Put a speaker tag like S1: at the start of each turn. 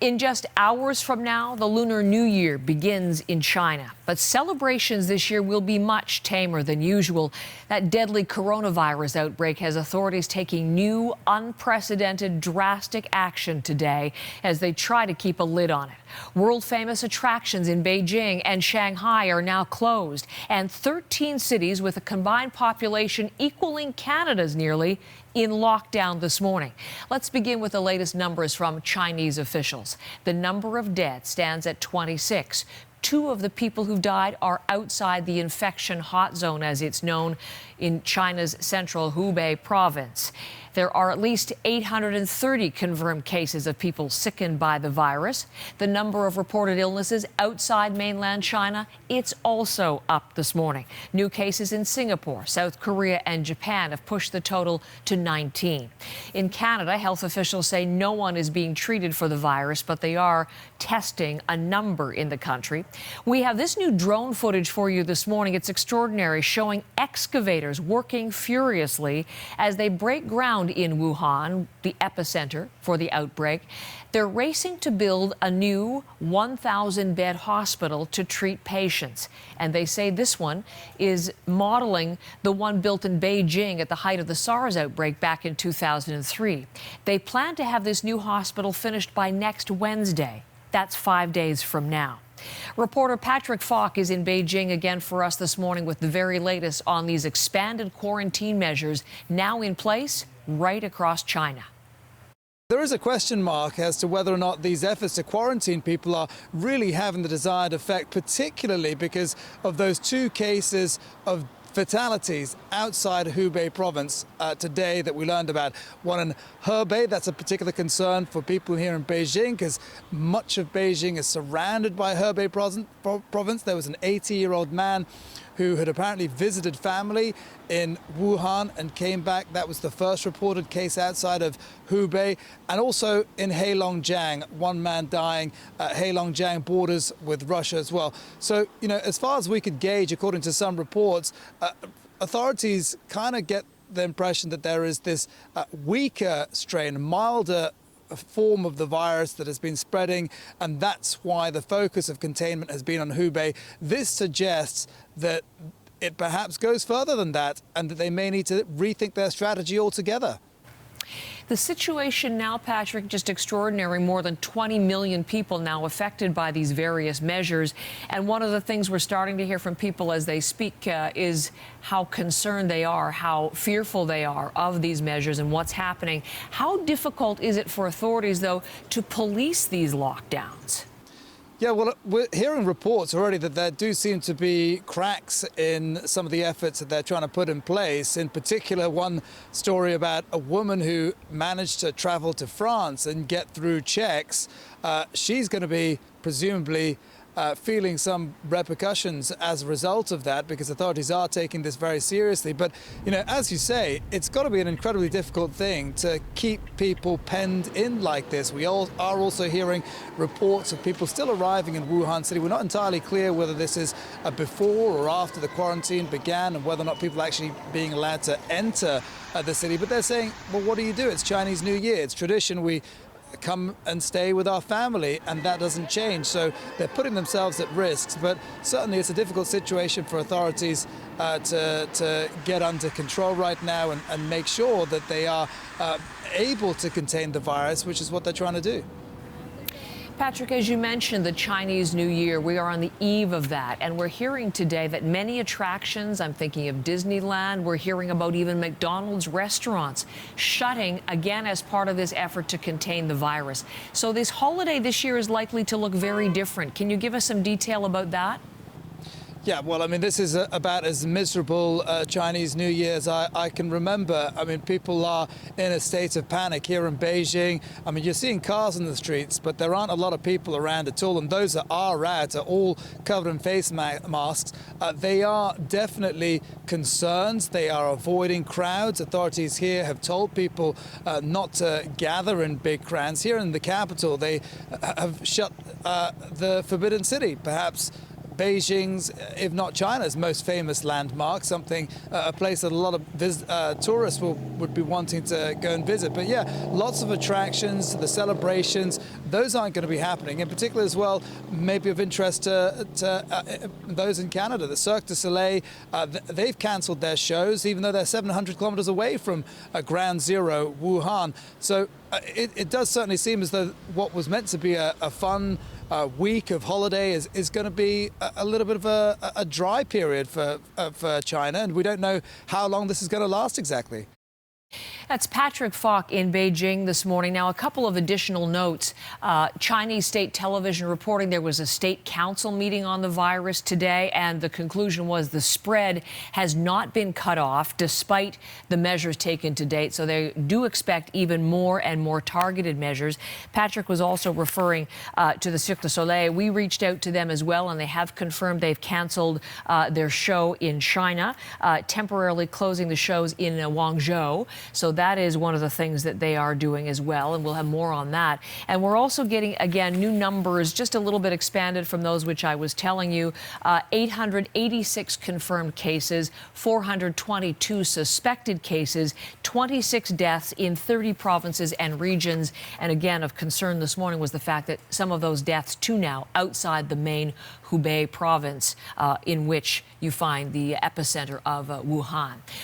S1: In just hours from now, the Lunar New Year begins in China. But celebrations this year will be much tamer than usual. That deadly coronavirus outbreak has authorities taking new, unprecedented, drastic action today as they try to keep a lid on it. World-famous attractions in Beijing and Shanghai are now closed, and 13 cities with a combined population equaling Canada's nearly in lockdown this morning. Let's begin with the latest numbers from Chinese officials. The number of dead stands at 26. 2 of the people who died are outside the infection hot zone, as it's known, in China's central Hubei province. There are at least 830 confirmed cases of people sickened by the virus. The number of reported illnesses outside mainland China, it's also up this morning. New cases in Singapore, South Korea and Japan have pushed the total to 19. In Canada, health officials say no one is being treated for the virus, but they are testing a number in the country. We have this new drone footage for you this morning. It's extraordinary, showing excavators working furiously as they break ground in Wuhan, the epicenter for the outbreak. They're racing to build a new 1,000-bed hospital to treat patients. And they say this one is modeling the one built in Beijing at the height of the SARS outbreak back in 2003. They plan to have this new hospital finished by next Wednesday. That's 5 days from now. Reporter Patrick Falk is in Beijing again for us this morning with the very latest on these expanded quarantine measures now in place right across China.
S2: There is a question mark as to whether or not these efforts to quarantine people are really having the desired effect, particularly because of those 2 cases of fatalities outside Hubei province today that we learned about. One in Hebei, that's a particular concern for people here in Beijing because much of Beijing is surrounded by Hebei province. There was an 80-year-old man who had apparently visited family in Wuhan and came back. That was the first reported case outside of Hubei. And also in Heilongjiang, one man dying. Heilongjiang borders with Russia as well. So, you know, as far as we could gauge, according to some reports, authorities kind of get the impression that there is this weaker strain, milder form of the virus that has been spreading, and that's why the focus of containment has been on Hubei. This suggests that it perhaps goes further than that and that they may need to rethink their strategy altogether.
S1: The situation now, Patrick, just extraordinary. More than 20 million people now affected by these various measures. And one of the things we're starting to hear from people as they speak is how concerned they are, how fearful they are of these measures and what's happening. How difficult is it for authorities, though, to police these lockdowns?
S2: Yeah, well, we're hearing reports already that there do seem to be cracks in some of the efforts that they're trying to put in place. In particular, one story about a woman who managed to travel to France and get through checks. She's going to be presumably feeling some repercussions as a result of that, because authorities are taking this very seriously. But, you know, as you say, it's got to be an incredibly difficult thing to keep people penned in like this. We all are also hearing reports of people still arriving in Wuhan City. We're not entirely clear whether this is before or after the quarantine began and whether or not people are actually being allowed to enter the city. But they're saying, well, what do you do? It's Chinese New Year. It's tradition. We come and stay with our family, and that doesn't change. So they're putting themselves at risk. But certainly it's a difficult situation for authorities to get under control right now and make sure that they are able to contain the virus, which is what they're trying to do.
S1: Patrick, as you mentioned, the Chinese New Year, we are on the eve of that. And we're hearing today that many attractions, I'm thinking of Disneyland, we're hearing about even McDonald's restaurants shutting again as part of this effort to contain the virus. So this holiday this year is likely to look very different. Can you give us some detail about that?
S2: Yeah, well, I mean, this is about as miserable Chinese New Year as I can remember. I mean, people are in a state of panic here in Beijing. I mean, you're seeing cars in the streets, but there aren't a lot of people around at all. And those that are out are all covered in face masks. They are definitely concerned. They are avoiding crowds. Authorities here have told people not to gather in big crowds. Here in the capital, they have shut the Forbidden City, perhaps Beijing's, if not China's, most famous landmark, a place that a lot of tourists will would be wanting to go and visit. But yeah, lots of attractions, the celebrations, those aren't going to be happening. In particular as well, maybe of interest to those in Canada, the Cirque du Soleil, they've cancelled their shows, even though they're 700 kilometers away from ground zero, Wuhan. So it does certainly seem as though what was meant to be a fun week of holiday is going to be a little bit of a dry period for China, and we don't know how long this is going to last exactly.
S1: That's Patrick Falk in Beijing this morning. Now, a couple of additional notes. Chinese state television reporting there was a state council meeting on the virus today, and the conclusion was the spread has not been cut off despite the measures taken to date. So they do expect even more and more targeted measures. Patrick was also referring to the Cirque du Soleil. We reached out to them as well, and they have confirmed they've canceled their show in China, temporarily closing the shows in Guangzhou. So that is one of the things that they are doing as well, and we'll have more on that. And we're also getting, again, new numbers, just a little bit expanded from those which I was telling you. 886 confirmed cases, 422 suspected cases, 26 deaths in 30 provinces and regions. And again, of concern this morning was the fact that some of those deaths, too, now outside the main Hubei province, in which you find the epicenter of Wuhan.